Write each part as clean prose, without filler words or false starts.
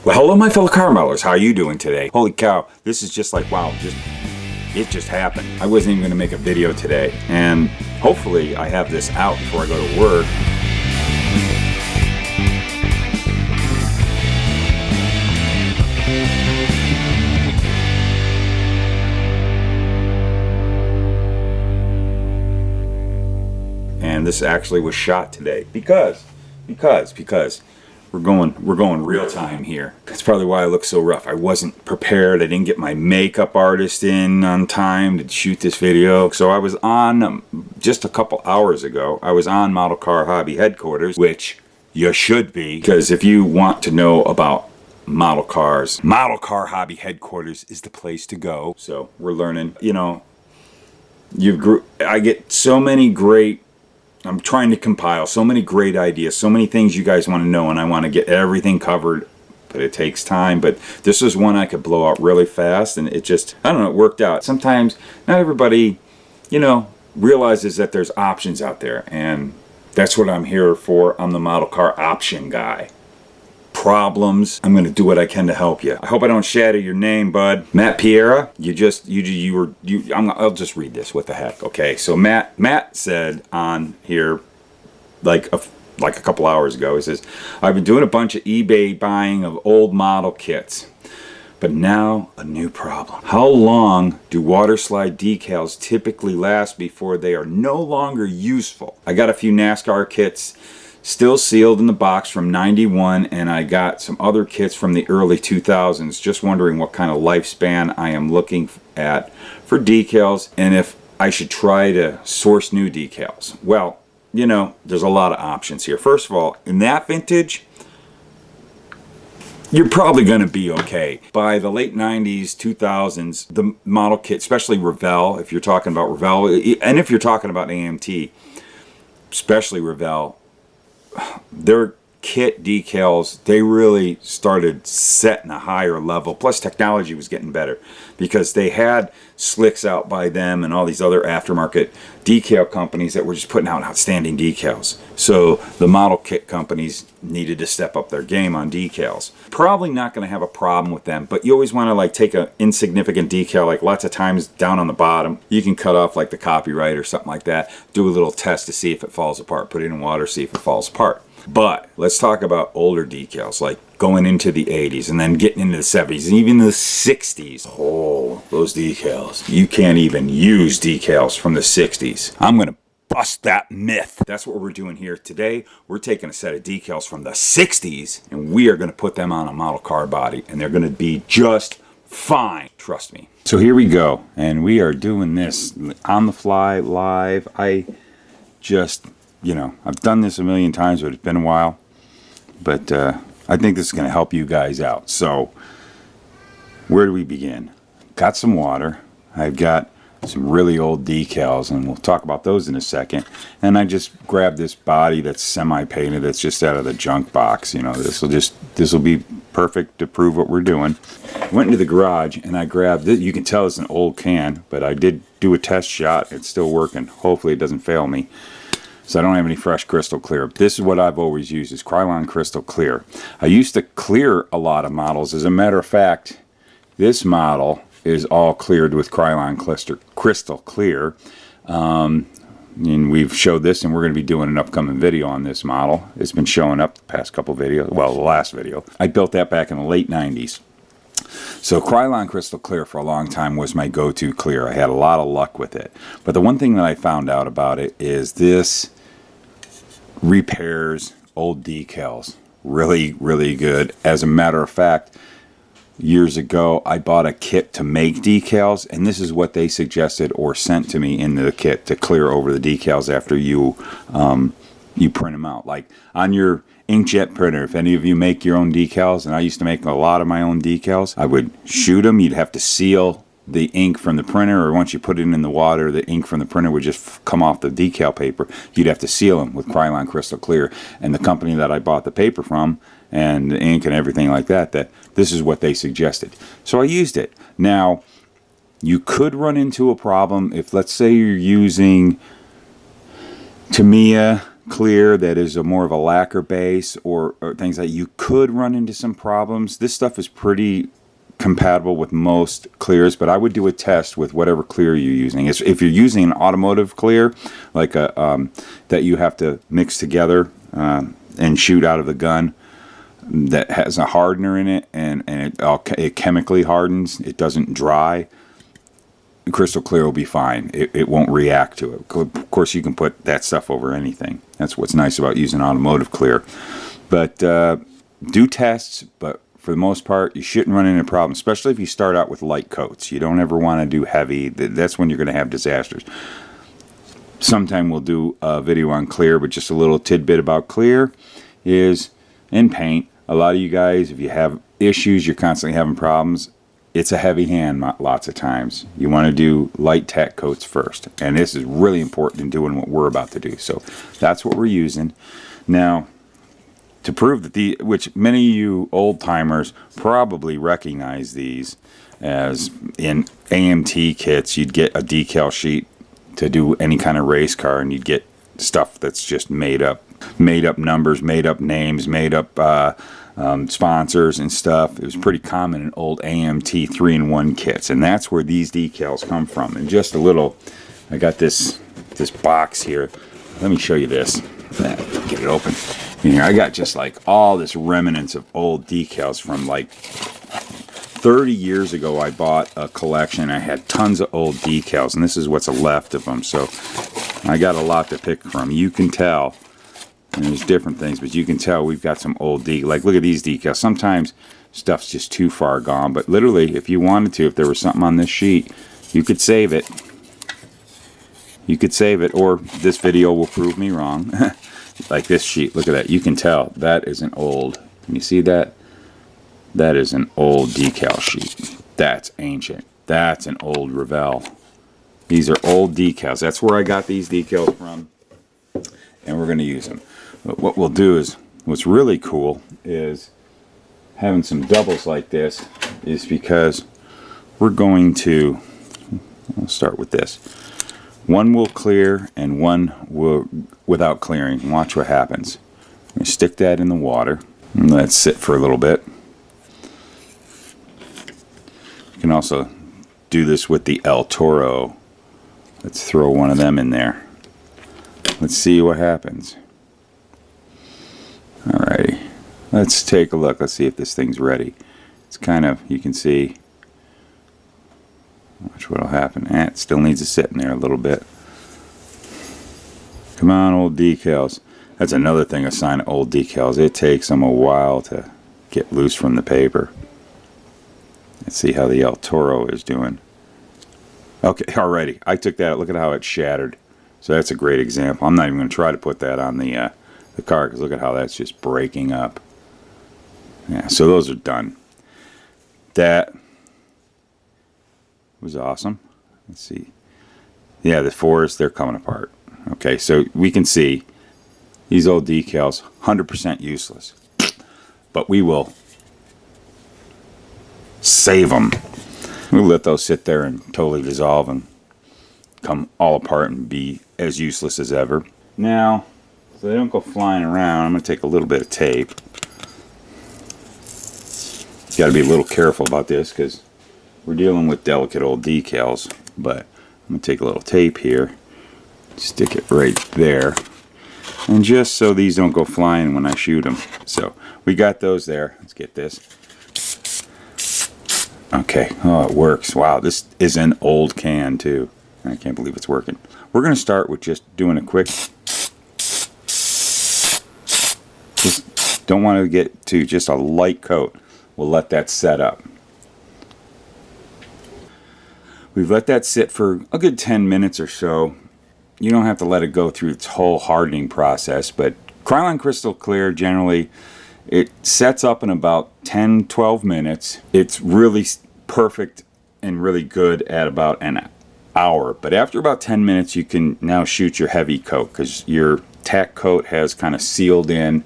Well, hello my fellow car modelers, how are you doing today? Holy cow, this is just like, wow, it just happened. I wasn't even gonna make a video today, and hopefully I have this out before I go to work. And this actually was shot today because we're going real time here. That's probably why I look so rough. I wasn't prepared. I didn't get my makeup artist in on time to shoot this video. So I was on, just a couple hours ago, I was on Model Car Hobby headquarters, which you should be, because if you want to know about model cars, Model Car Hobby headquarters is the place to go. So we're learning, you know, I get so many great, I'm trying to compile so many great ideas, so many things you guys want to know, and I want to get everything covered, but it takes time. But this was one I could blow out really fast, and it just, I don't know, it worked out. Sometimes not everybody, you know, realizes that there's options out there, and that's what I'm here for. I'm the model car option guy. Problems, I'm gonna do what I can to help you. I hope I don't shatter your name, bud. Matt Piera, I'll just read this, what the heck, okay? So Matt said on here, like a couple hours ago, he says, I've been doing a bunch of eBay buying of old model kits, but now a new problem. How long do water slide decals typically last before they are no longer useful? I got a few NASCAR kits still sealed in the box from '91, and I got some other kits from the early 2000s. Just wondering what kind of lifespan I am looking at for decals, and if I should try to source new decals. Well, you know, there's a lot of options here. First of all, in that vintage, you're probably going to be okay. By the late 90s, 2000s, the model kit, especially Revell, if you're talking about Revell, and if you're talking about AMT, especially Revell, their kit decals, they really started setting a higher level. Plus technology was getting better because they had slicks out by them and all these other aftermarket decal companies that were just putting out outstanding decals. So the model kit companies needed to step up their game on decals. Probably not going to have a problem with them, but you always want to like take an insignificant decal, like lots of times down on the bottom you can cut off like the copyright or something like that, do a little test to see if it falls apart, put it in water, see if it falls apart. But let's talk about older decals, like going into the 80s and then getting into the 70s and even the 60s. Oh, those decals. You can't even use decals from the 60s. I'm going to bust that myth. That's what we're doing here today. We're taking a set of decals from the 60s and we are going to put them on a model car body, and they're going to be just fine. Trust me. So here we go. And we are doing this on the fly, live. You know, I've done this a million times, but it's been a while. But I think this is going to help you guys out. So, where do we begin? Got some water. I've got some really old decals, and we'll talk about those in a second. And I just grabbed this body that's semi-painted, that's just out of the junk box. You know, this will be perfect to prove what we're doing. Went into the garage, and I grabbed this. You can tell it's an old can, but I did do a test shot. It's still working. Hopefully it doesn't fail me. So I don't have any fresh crystal clear. This is what I've always used, is Krylon Crystal Clear. I used to clear a lot of models. As a matter of fact, this model is all cleared with Krylon Crystal Clear. And we've showed this, and we're going to be doing an upcoming video on this model. It's been showing up the past couple videos. Well, the last video. I built that back in the late 90s. So Krylon Crystal Clear for a long time was my go-to clear. I had a lot of luck with it. But the one thing that I found out about it is this repairs old decals really, really good. As a matter of fact, years ago I bought a kit to make decals, and this is what they suggested or sent to me in the kit to clear over the decals after you print them out. Like on your inkjet printer, if any of you make your own decals, and I used to make a lot of my own decals, I would shoot them. You'd have to seal the ink from the printer, or once you put it in the water, the ink from the printer would just come off the decal paper. You'd have to seal them with Krylon Crystal Clear. And the company that I bought the paper from, and the ink and everything like that, this is what they suggested. So I used it. Now, you could run into a problem if, let's say, you're using Tamiya clear that is more of a lacquer base, or things that you could run into some problems. This stuff is pretty compatible with most clears, but I would do a test with whatever clear you're using. If you're using an automotive clear, like a that you have to mix together and shoot out of the gun, that has a hardener in it, and it chemically hardens, it doesn't dry, crystal clear will be fine. It won't react to it. Of course, you can put that stuff over anything. That's what's nice about using automotive clear. But do tests, but for the most part, you shouldn't run into problems, especially if you start out with light coats. You don't ever want to do heavy. That's when you're going to have disasters. Sometime we'll do a video on clear, but just a little tidbit about clear is in paint. A lot of you guys, if you have issues, you're constantly having problems, it's a heavy hand lots of times. You want to do light tack coats first. And this is really important in doing what we're about to do. So that's what we're using. Now, to prove that which many of you old timers probably recognize these, as in AMT kits, you'd get a decal sheet to do any kind of race car, and you'd get stuff that's just made up numbers, made up names, made up sponsors and stuff. It was pretty common in old AMT 3-in-1 kits, and that's where these decals come from. And just a little, I got this box here. Let me show you this. Get it open. Here, I got just like all this remnants of old decals from like 30 years ago. I bought a collection. I had tons of old decals, and this is what's left of them. So I got a lot to pick from. You can tell, and there's different things, but you can tell we've got some old decals. Like, look at these decals. Sometimes stuff's just too far gone, but literally, if you wanted to, if there was something on this sheet, you could save it. You could save it, or this video will prove me wrong. Like this sheet, look at that. You can tell that is an old, can you see that? That is an old decal sheet. That's ancient. That's an old Revell. These are old decals. That's where I got these decals from, and we're going to use them. But what we'll do is, what's really cool is having some doubles like this, is because we're going to, we'll start with this. One will clear and one will without clearing. Watch what happens. I'm going to stick that in the water and let it sit for a little bit. You can also do this with the El Toro. Let's throw one of them in there. Let's see what happens. Alrighty. Let's take a look. Let's see if this thing's ready. It's kind of, you can see, watch what'll happen. It still needs to sit in there a little bit. Come on, old decals. That's another thing, a sign of old decals. It takes them a while to get loose from the paper. Let's see how the El Toro is doing. Okay, alrighty. I took that. Look at how it shattered. So that's a great example. I'm not even going to try to put that on the car, because look at how that's just breaking up. Yeah, so those are done. That was awesome. Let's see. Yeah, the fours, they're coming apart. Okay, so we can see these old decals, 100% useless. But we will save them. We'll let those sit there and totally dissolve and come all apart and be as useless as ever. Now, so they don't go flying around, I'm going to take a little bit of tape. You got to be a little careful about this, because we're dealing with delicate old decals. But I'm going to take a little tape here, stick it right there, and just so these don't go flying when I shoot them. So we got those there. Let's get this. Okay, oh, it works. Wow, this is an old can too. I can't believe it's working. We're going to start with just doing a quick, just don't want to get to just a light coat. We'll let that set up. We've let that sit for a good 10 minutes or so. You don't have to let it go through its whole hardening process, but Krylon Crystal Clear, generally, it sets up in about 10-12 minutes. It's really perfect and really good at about an hour. But after about 10 minutes, you can now shoot your heavy coat, because your tack coat has kind of sealed in.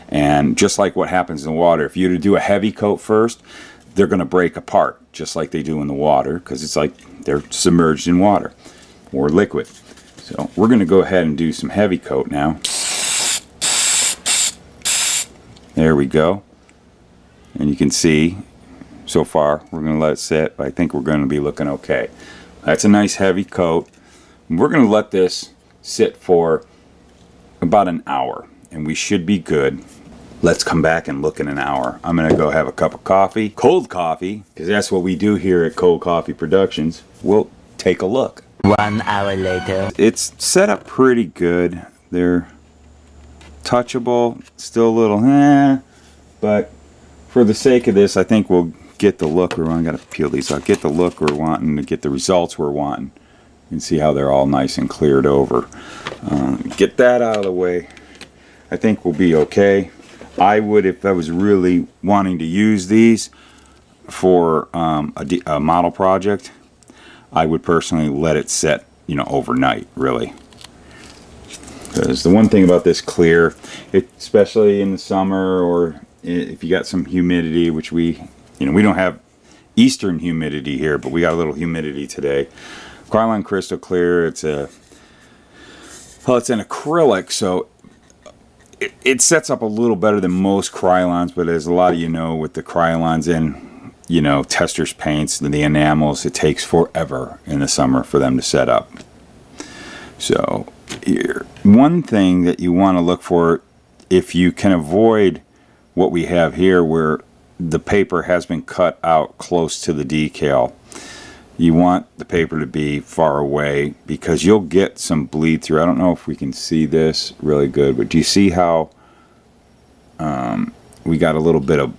And just like what happens in the water, if you were to do a heavy coat first, they're going to break apart, just like they do in the water, because it's like they're submerged in water or liquid. So we're going to go ahead and do some heavy coat now. There we go. And you can see, so far, we're going to let it sit, but I think we're going to be looking okay. That's a nice heavy coat. We're going to let this sit for about an hour, and we should be good. Let's come back and look in an hour. I'm going to go have a cup of coffee, cold coffee, because that's what we do here at Cold Coffee Productions. We'll take a look. 1 hour later. It's set up pretty good. They're touchable, still a little but for the sake of this, I think we'll get the look we're wanting. I gotta peel these out. Get the look we're wanting to get the results we're wanting. You can see how they're all nice and cleared over. Get that out of the way. I think we'll be okay. I would, if I was really wanting to use these for a model project, I would personally let it set, you know, overnight, really. Because the one thing about this clear, especially in the summer, or if you got some humidity, which we don't have eastern humidity here, but we got a little humidity today. Krylon Crystal Clear, it's an acrylic, so it sets up a little better than most Krylons, but as a lot of you know, with the Krylons in, you know, testers paints, the enamels, it takes forever in the summer for them to set up. So here, one thing that you want to look for, if you can avoid what we have here where the paper has been cut out close to the decal, you want the paper to be far away, because you'll get some bleed through. I don't know if we can see this really good, but do you see how we got a little bit of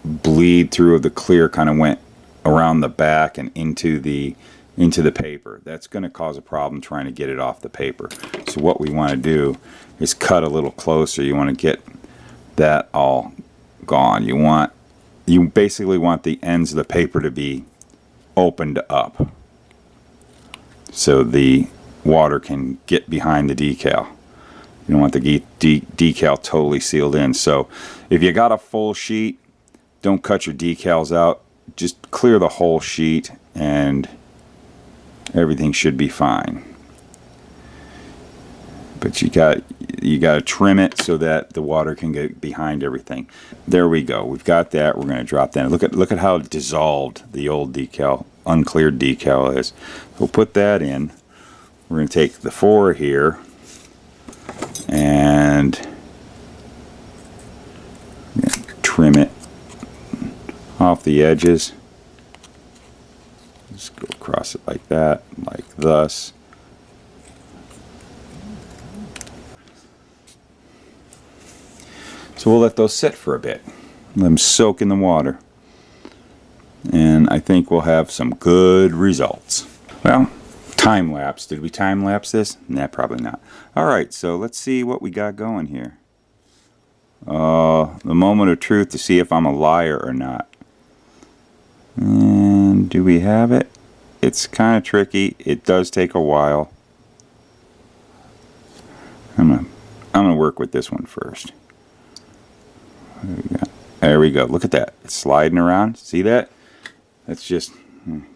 bleed through of the clear, kind of went around the back and into the paper? That's going to cause a problem trying to get it off the paper. So what we want to do is cut a little closer. You want to get that all gone. You basically want the ends of the paper to be opened up so the water can get behind the decal. You don't want the decal totally sealed in. So if you got a full sheet, don't cut your decals out. Just clear the whole sheet and everything should be fine. But you got to trim it so that the water can get behind everything. There we go. We've got that. We're going to drop that. Look at how dissolved the old decal, uncleared decal is. We'll put that in. We're going to take the 4 here and trim it off the edges. Just go across it like that, like thus. So we'll let those sit for a bit. Let them soak in the water. And I think we'll have some good results. Well, time lapse. Did we time lapse this? Nah, probably not. Alright, so let's see what we got going here. The moment of truth to see if I'm a liar or not. And do we have it? It's kind of tricky. It does take a while. I'm gonna work with this one first. There we go. Look at that. It's sliding around. See that? Let's just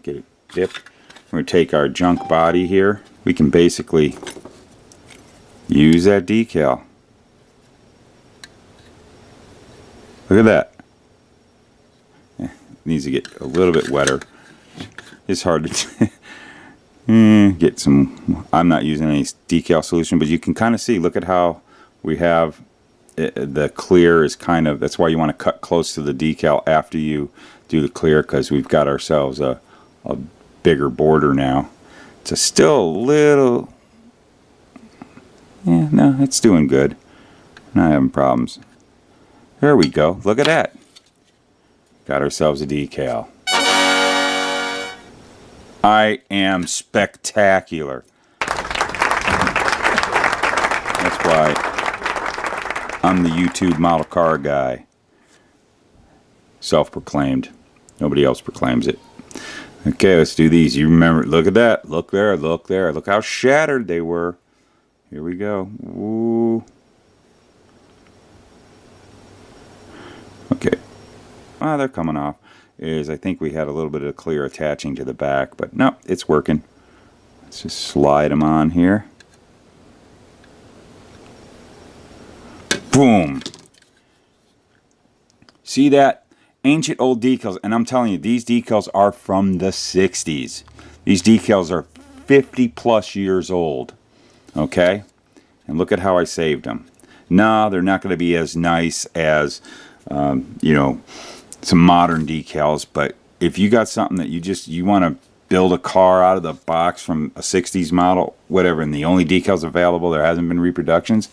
get it dipped. We're going to take our junk body here. We can basically use that decal. Look at that. It needs to get a little bit wetter. It's hard to get some. I'm not using any decal solution, but you can kind of see. Look at how we have the clear is kind of, that's why you want to cut close to the decal after you do the clear, because we've got ourselves a bigger border now. It's still a little, yeah, no, it's doing good. Not having problems. There we go. Look at that. Got ourselves a decal. I am spectacular. That's why I'm the YouTube model car guy. Self-proclaimed. Nobody else proclaims it. Okay, let's do these. You remember, look at that. Look there, look there. Look how shattered they were. Here we go. Ooh. Okay. They're coming off. I think we had a little bit of clear attaching to the back, but no, it's working. Let's just slide them on here. Boom. See that? Ancient old decals. And I'm telling you, these decals are from the 60s. These decals are 50 plus years old. Okay? And look at how I saved them. No, they're not going to be as nice as, you know, some modern decals. But if you got something that you want to build a car out of the box from a 60s model, whatever, and the only decals available, there hasn't been reproductions,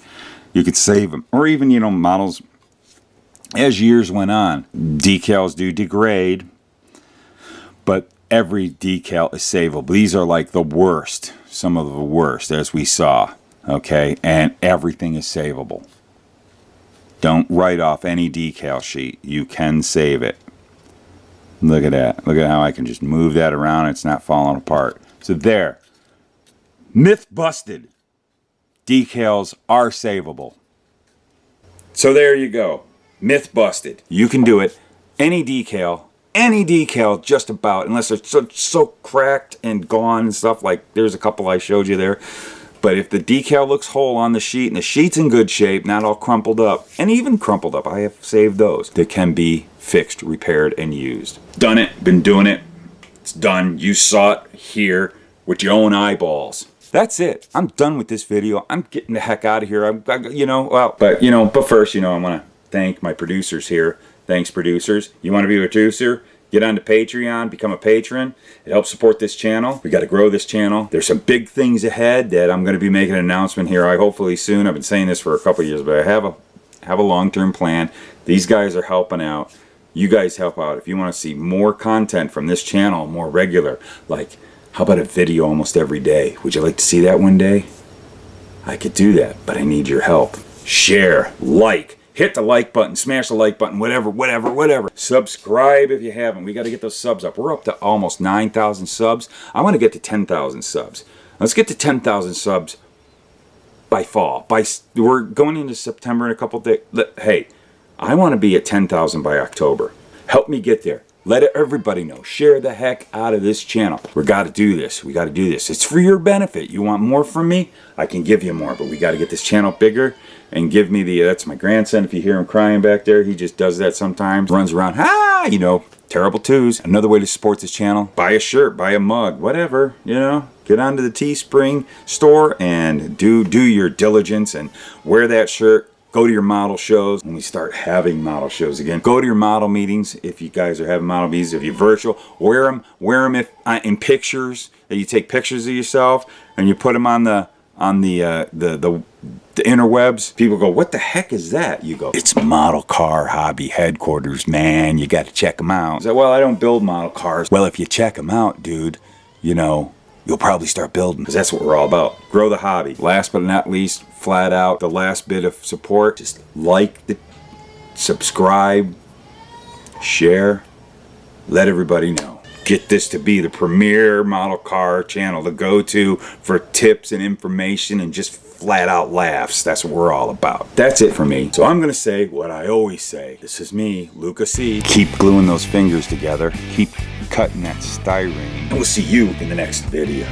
you could save them. Or even, you know, models, as years went on, decals do degrade, but every decal is savable. These are like the worst, some of the worst, as we saw, okay? And everything is savable. Don't write off any decal sheet. You can save it. Look at that. Look at how I can just move that around. It's not falling apart. So there. Myth busted. Decals are savable. So there you go. Myth busted. You can do it. Any decal just about, unless they're so cracked and gone and stuff, like there's a couple I showed you there. But if the decal looks whole on the sheet and the sheet's in good shape, not all crumpled up, and even crumpled up, I have saved those, that can be fixed, repaired, and used. Done it, been doing it, it's done. You saw it here with your own eyeballs. That's it. I'm done with this video. I'm getting the heck out of here. But first, I want to thank my producers here. Thanks, producers. You want to be a producer? Get onto Patreon, become a patron. It helps support this channel. We got to grow this channel. There's some big things ahead that I'm going to be making an announcement here, hopefully soon. I've been saying this for a couple of years, but I have a long-term plan. These guys are helping out. You guys help out. If you want to see more content from this channel, more regular, like how about a video almost every day? Would you like to see that one day? I could do that, but I need your help. Share, like. Hit the like button, smash the like button, whatever. Subscribe if you haven't. We got to get those subs up. We're up to almost 9,000 subs. I want to get to 10,000 subs. Let's get to 10,000 subs by fall. We're going into September in a couple days. Hey, I want to be at 10,000 by October. Help me get there. Let everybody know. Share the heck out of this channel. We got to do this. We got to do this. It's for your benefit. You want more from me? I can give you more, but we got to get this channel bigger. And give me that's my grandson. If you hear him crying back there, he just does that sometimes. Runs around, terrible twos. Another way to support this channel, buy a shirt, buy a mug, whatever, Get onto the Teespring store and do your diligence and wear that shirt. Go to your model shows when we start having model shows again. Go to your model meetings if you guys are having model meetings. If you're virtual, wear them if in pictures. That you take pictures of yourself and you put them on the interwebs. People go, what the heck is that? You go, it's Model Car Hobby Headquarters, man. You got to check them out. I say, well, I don't build model cars. Well, if you check them out, dude, you'll probably start building, because that's what we're all about. Grow the hobby. Last but not least, flat out, the last bit of support, just like, subscribe, share, let everybody know. Get this to be the premier model car channel to go to for tips and information and just flat out laughs. That's what we're all about. That's it for me. So I'm going to say what I always say. This is me, Luka Cee. Keep gluing those fingers together. Keep cutting that styrene. And we'll see you in the next video.